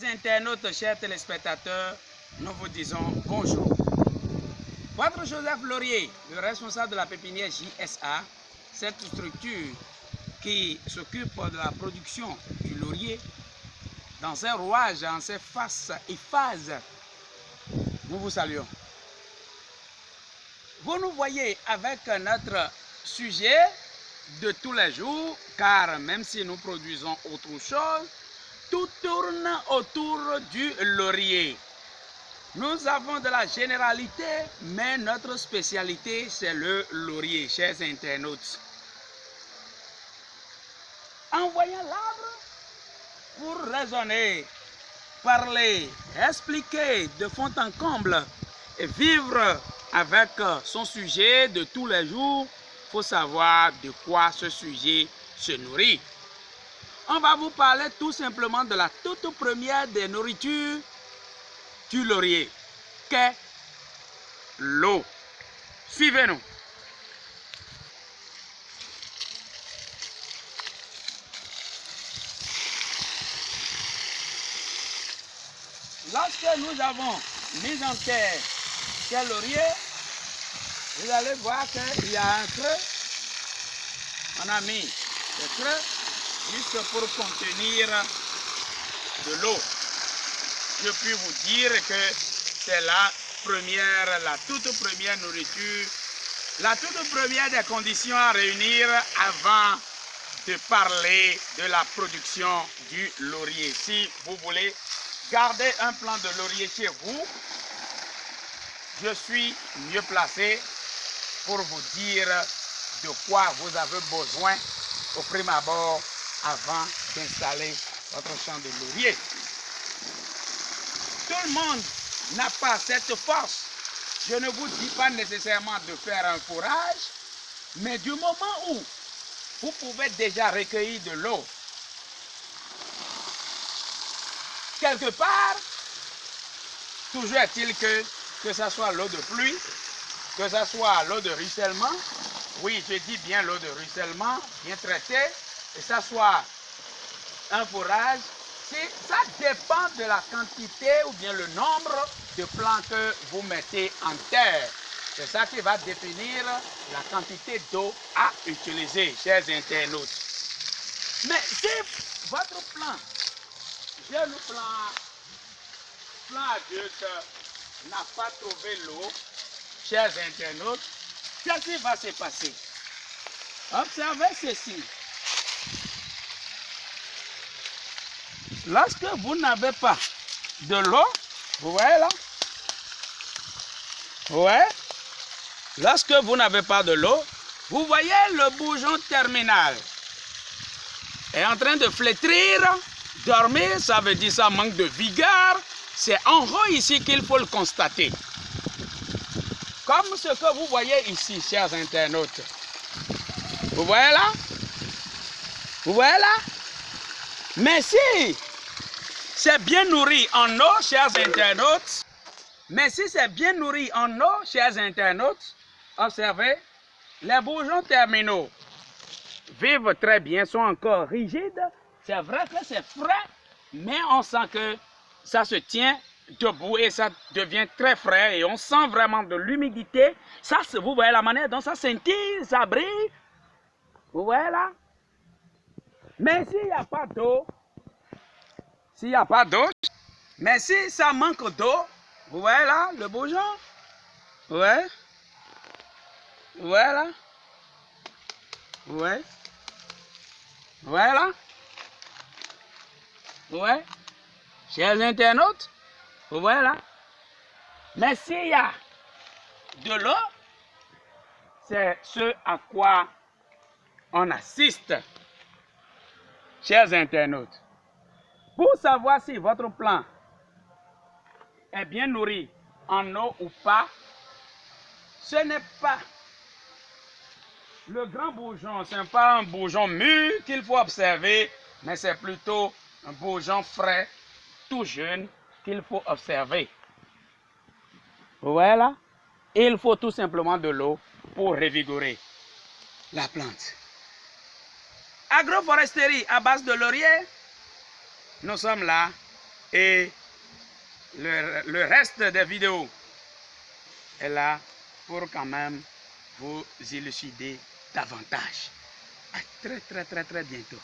internautes, chers téléspectateurs, nous vous disons bonjour. Votre Joseph Laurier, le responsable de la pépinière JSA, cette structure qui s'occupe de la production du laurier, dans ses rouages, dans ses faces et phases, nous vous saluons. Vous nous voyez avec notre sujet de tous les jours, car même si nous produisons autre chose, tout tourne autour du laurier. Nous avons de la généralité, mais notre spécialité, c'est le laurier, chers internautes. En voyant l'arbre, pour raisonner, parler, expliquer de fond en comble et vivre avec son sujet de tous les jours, il faut savoir de quoi ce sujet se nourrit. On va vous parler tout simplement de la toute première des nourritures du laurier, qu'est l'eau. Suivez-nous. Lorsque nous avons mis en terre quel laurier, vous allez voir qu'il y a un creux. On a mis le creux juste pour contenir de l'eau. Je puis vous dire que c'est la toute première nourriture, la toute première des conditions à réunir avant de parler de la production du laurier. Si vous voulez garder un plant de laurier chez vous, je suis mieux placé pour vous dire de quoi vous avez besoin au prime abord avant d'installer votre champ de laurier. Tout le monde n'a pas cette force. Je ne vous dis pas nécessairement de faire un fourrage, mais du moment où vous pouvez déjà recueillir de l'eau quelque part, toujours est-il que ce soit l'eau de pluie, que ce soit l'eau de ruissellement, oui, je dis bien l'eau de ruissellement, bien traitée, et ça soit un fourrage, ça dépend de la quantité ou bien le nombre de plants que vous mettez en terre. C'est ça qui va définir la quantité d'eau à utiliser, chers internautes. Mais si votre plant, jeune plant adulte, n'a pas trouvé l'eau, chers internautes, qu'est-ce qui va se passer? Observez ceci. Lorsque vous n'avez pas de l'eau, vous voyez là? Ouais. Lorsque vous n'avez pas de l'eau, vous voyez le bourgeon terminal est en train de flétrir, dormir, ça veut dire ça manque de vigueur. C'est en haut ici qu'il faut le constater. Comme ce que vous voyez ici, chers internautes. Vous voyez là? Vous voyez là? Mais si c'est bien nourri en eau, chers internautes, observez, les bourgeons terminaux vivent très bien, sont encore rigides. C'est vrai que c'est frais, mais on sent que ça se tient debout et ça devient très frais et on sent vraiment de l'humidité. Ça, vous voyez la manière dont ça scintille, ça brille. Vous voyez là? Mais s'il n'y a pas d'eau, mais si ça manque d'eau, vous voyez là, le bourgeon? Ouais. Vous voyez là? Ouais. Vous voyez là? Ouais. Chers internautes, vous voyez là? Mais s'il y a de l'eau, c'est ce à quoi on assiste, chers internautes. Pour savoir si votre plant est bien nourri en eau ou pas, ce n'est pas le grand bourgeon, ce n'est pas un bourgeon mûr qu'il faut observer, mais c'est plutôt un bourgeon frais, tout jeune, qu'il faut observer. Vous voyez là? Il faut tout simplement de l'eau pour revigorer la plante. Agroforesterie à base de laurier, nous sommes là Et le reste des vidéos est là pour quand même vous élucider davantage. À très bientôt.